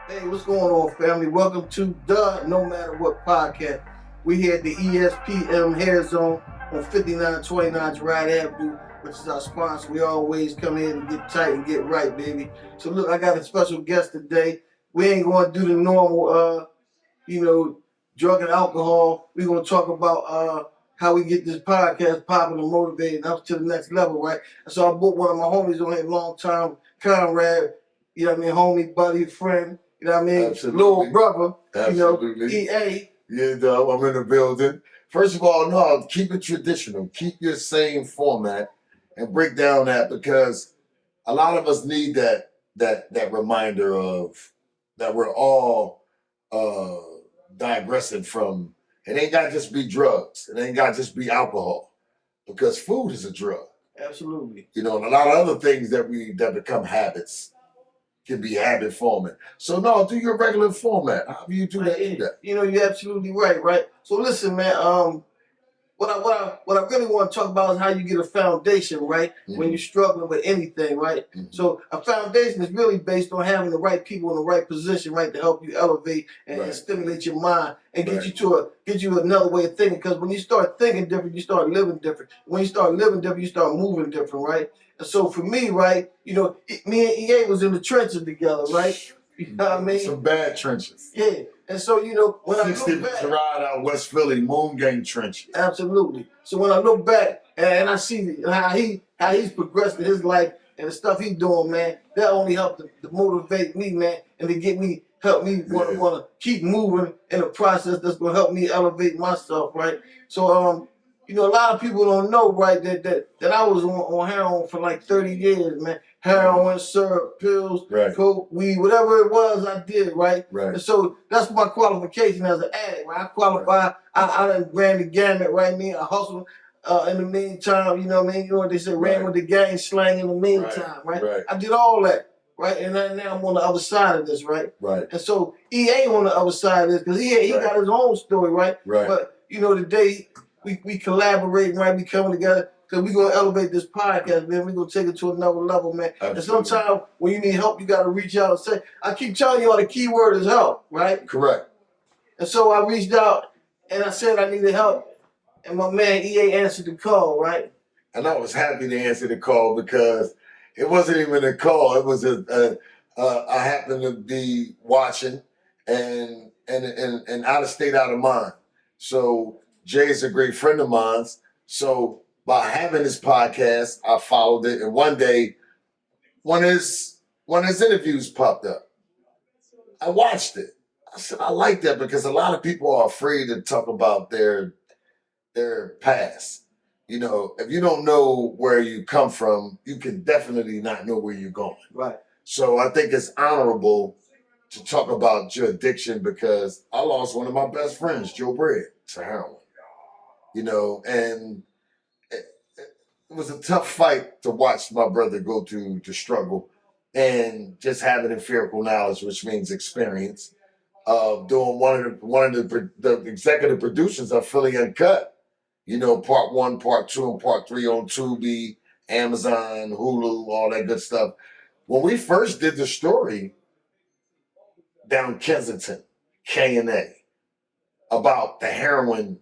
Hey, what's going on, family? Welcome to the No Matter What podcast. We here at the ESPM Hair Zone on 5929 Girard Avenue, which is our sponsor. We always come in and get tight and get right, baby. So look, I got a special guest today. We ain't going to do the normal, drug and alcohol. We're going to talk about how we get this podcast popping and motivated up to the next level, right? So I booked one of my homies on here, long time Conrad, homie, buddy, friend, Absolutely. little brother, Absolutely. EA. Yeah, dog, I'm in the building. First of all, no, keep it traditional. Keep your same format and break down that because a lot of us need that reminder of that we're all uh digressing from it ain't gotta just be drugs. It ain't gotta just be alcohol. Because food is a drug. Absolutely. And a lot of other things that become habits can be habit forming. So no, do your regular format. How do you do that? Do that. You're absolutely right, right? So listen, man, what I really want to talk about is how you get a foundation, right? Mm-hmm. When you're struggling with anything, right? Mm-hmm. So a foundation is really based on having the right people in the right position, right, to help you elevate and stimulate your mind and get you another way of thinking. Because when you start thinking different, you start living different. When you start living different, you start moving different, right? And so for me, right, me and EA was in the trenches together, right? You know what I mean? Some bad trenches. Yeah. And so, when I look back, Gerard out West Philly, Moon Gang trenches. Absolutely. So when I look back and I see how he's progressed in his life and the stuff he's doing, man, that only helped to motivate me, man, and to help me want to keep moving in a process that's gonna help me elevate myself, right? So a lot of people don't know, right, that I was on heroin for like 30 years, man. Heroin, syrup, pills, coke, weed, whatever it was, I did, right? And so that's my qualification as an addict, right? I qualify. I done ran the gamut, right? I hustled in the meantime, you know what I mean? You know what they say, ran with the gang slang in the meantime, right? I did all that, right? And now I'm on the other side of this, right? And so EA on the other side of this, because he got his own story, right? But, today we collaborating, right? We coming together. Because we're going to elevate this podcast, man. We're going to take it to another level, man. Absolutely. And sometimes when you need help, you got to reach out and say, I keep telling you all the key word is help, right? Correct. And so I reached out and I said I needed help. And my man EA answered the call, right? And I was happy to answer the call because it wasn't even a call. It was I happened to be watching and out of state, out of mind. So Jay's a great friend of mine. So by having this podcast, I followed it, and one day, when his interviews popped up, I watched it. I said, I like that because a lot of people are afraid to talk about their past. If you don't know where you come from, you can definitely not know where you're going. Right. So I think it's honorable to talk about your addiction because I lost one of my best friends, Joe Bread, to heroin. And it was a tough fight to watch my brother go to struggle and just having empirical knowledge, which means experience, of doing one of the executive producers of Philly Uncut. Part 1, part 2, and part 3 on Tubi, Amazon, Hulu, all that good stuff. When we first did the story down Kensington, K&A, about the heroin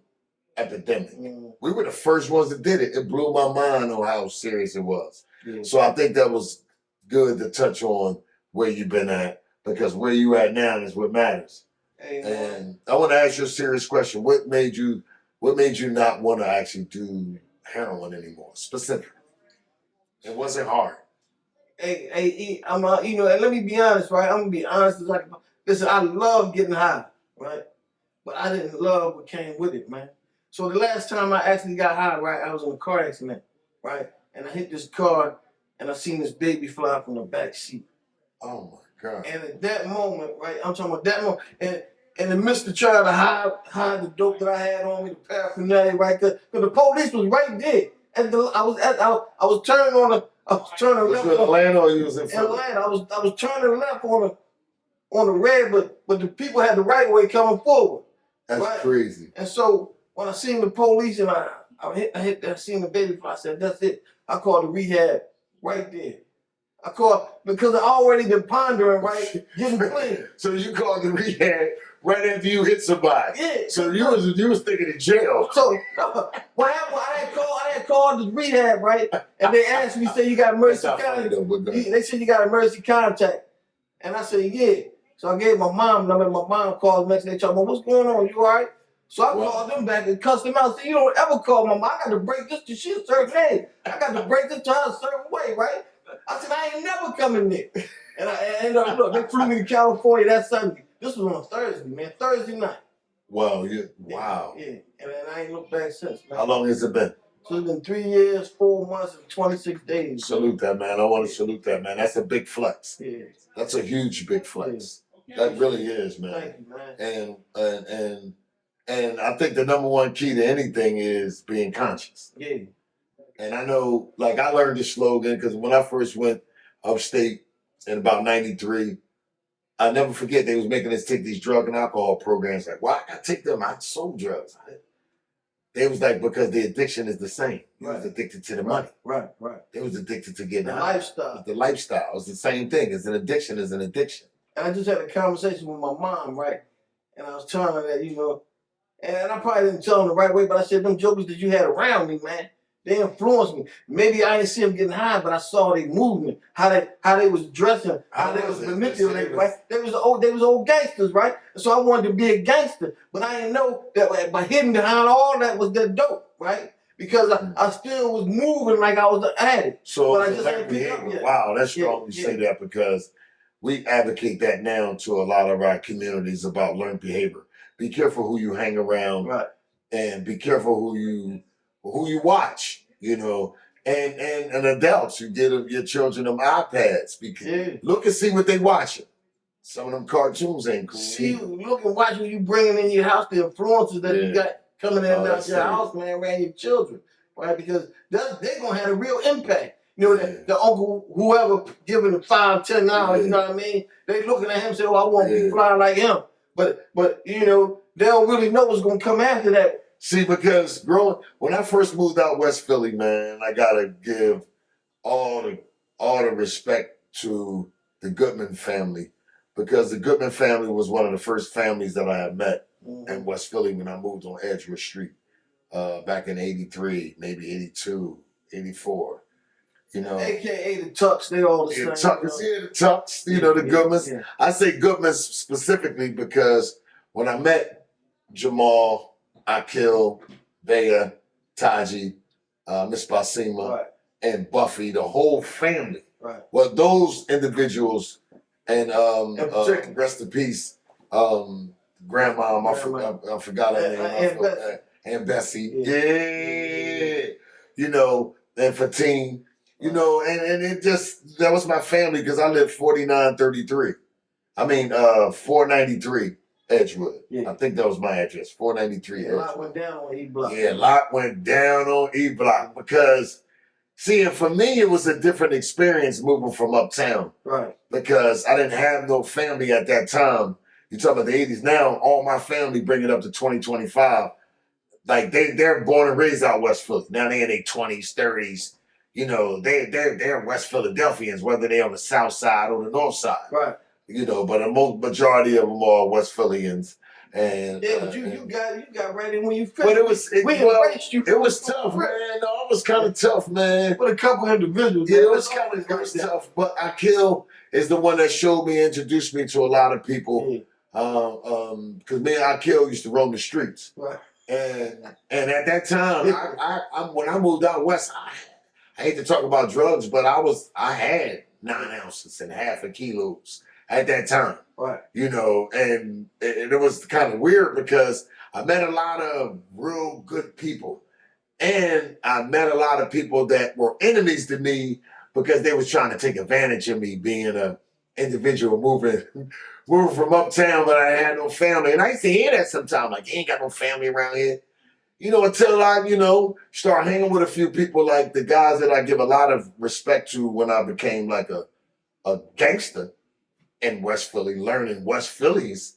epidemic. We were the first ones that did it. It blew my mind on how serious it was. So I think that was good to touch on where you've been at because where you at now is what matters. And I want to ask you a serious question. What made you not want to actually do heroin anymore, specifically? It wasn't hard. I'm and let me be honest, right? I'm gonna be honest. Listen, I love getting high, right? But I didn't love what came with it, man. So the last time I actually got high, right, I was in a car accident, right? And I hit this car and I seen this baby fly from the back seat. Oh my God. And at that moment, right, I'm talking about that moment, and in the midst of trying to hide the dope that I had on me, the paraphernalia, right? Because the police was right there. And I was turning left. Was you in Atlanta or you was in Philly? Atlanta. I was turning left on the red, but the people had the right way coming forward. That's crazy. And so when I seen the police and I seen the baby fly, I said, that's it. I called the rehab right there. I called because I already been pondering, right? Getting clean. So you called the rehab right after you hit somebody. Yeah. So you was thinking of jail. So what happened? I had called the rehab, right? And they asked me, say you got emergency That's not funny contact. though, but go ahead. They said you got emergency contact. And I said, yeah. So I gave my mom number. My mom called the next day, told me, what's going on? You all right? So I Wow. called them back and cussed them out. Said, you don't ever call my mom. I got to break this to she a certain age. I got to break this to her a certain way, right? I said, I ain't never coming there. And look, they flew me to California that Sunday. This was on Thursday, man. Thursday night. Wow, wow. Yeah. And I ain't looked back since, man. How long has it been? So it's been 3 years, 4 months, and 26 days. Salute that, man. I want to salute that, man. That's a big flex. Yeah. That's a huge big flex. That really is, man. Thank you, man. And I think the number one key to anything is being conscious. Yeah. And I know, like, I learned this slogan because when I first went upstate in about 93, I never forget they was making us take these drug and alcohol programs. Like, why I gotta take them? I sold drugs. They was like, because the addiction is the same. You was addicted to the money. Right. They was addicted to getting The high. lifestyle. The lifestyle is the same thing. It's an addiction is an addiction. And I just had a conversation with my mom, right? And I was telling her that, and I probably didn't tell them the right way, but I said, them jokers that you had around me, man, they influenced me. Maybe I didn't see them getting high, but I saw their movement, how they was dressing, how they was manipulating, right? They was old gangsters, right? So I wanted to be a gangster, but I didn't know that by hidden behind all that was that dope, right? Because I still was moving like I was an addict. So but I just ain't pick up behavior. yet. Wow, that's strong you say that because we advocate that now to a lot of our communities about learned behavior. Be careful who you hang around, Right. and be careful who you watch. And adults, you give your children them iPads because look and see what they watching. Some of them cartoons ain't cool. See, look and watch what you bringing in your house, the influences that you got coming in and out your house, man, around your children, right? Because they're gonna have a real impact. The uncle, whoever giving them $5, $10, you know what I mean? They looking at him and say, "Oh, I want to be fly like him." But they don't really know what's gonna come after that. See, because when I first moved out West Philly, man, I gotta give all the respect to the Goodman family because the Goodman family was one of the first families that I had met in West Philly when I moved on Edgewood Street back in 83, maybe 82, 84. AKA the Tucks, they all the same. The Tucks, the Goodmans. Yeah. I say Goodmans specifically because when I met Jamal, Akil, Bea, Taji, Miss Basima, and Buffy, the whole family. Right. Well, those individuals, and rest in peace, Grandma, I forgot her name. And Bessie. And Fatine. And it just, that was my family because I lived 4933. 493 Edgewood. Yeah. I think that was my address, 493 Edgewood. Lot went down on E Block. Yeah, lot went down on E Block because, see, and for me, it was a different experience moving from uptown. Right. Because I didn't have no family at that time. You talk about the 80s now, all my family bring it up to 2025. Like they're born and raised out West Philly. Now they in their 20s, 30s. They're West Philadelphians, whether they're on the south side or the north side. Right. But the majority of them are West Phillians. And but you got right in when you fit. But it was embraced you. It was tough, man. No, it was kind of tough, man. But a couple individuals. Yeah, it was tough. But Akil is the one that showed me, introduced me to a lot of people. Because me and Akil used to roam the streets. Right. And at that time, when I moved out west, I hate to talk about drugs, but I had 9 ounces and half a kilos at that time. Right. And it was kind of weird because I met a lot of real good people. And I met a lot of people that were enemies to me because they was trying to take advantage of me being a individual moving from uptown, but I had no family. And I used to hear that sometimes, like, you ain't got no family around here. Until I, start hanging with a few people like the guys that I give a lot of respect to when I became like a gangster in West Philly, learning West Phillies.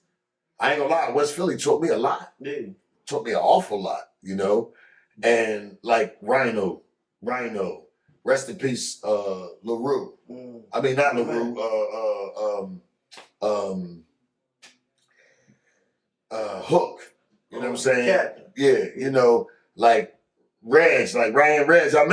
I ain't gonna lie, West Philly taught me a lot. Yeah. Taught me an awful lot, And like Rhino, rest in peace, LaRue. I mean, not Oh, LaRue. Hook. You know what I'm saying? Captain. Yeah, you know, like Reg, like Ryan Reg. I met him.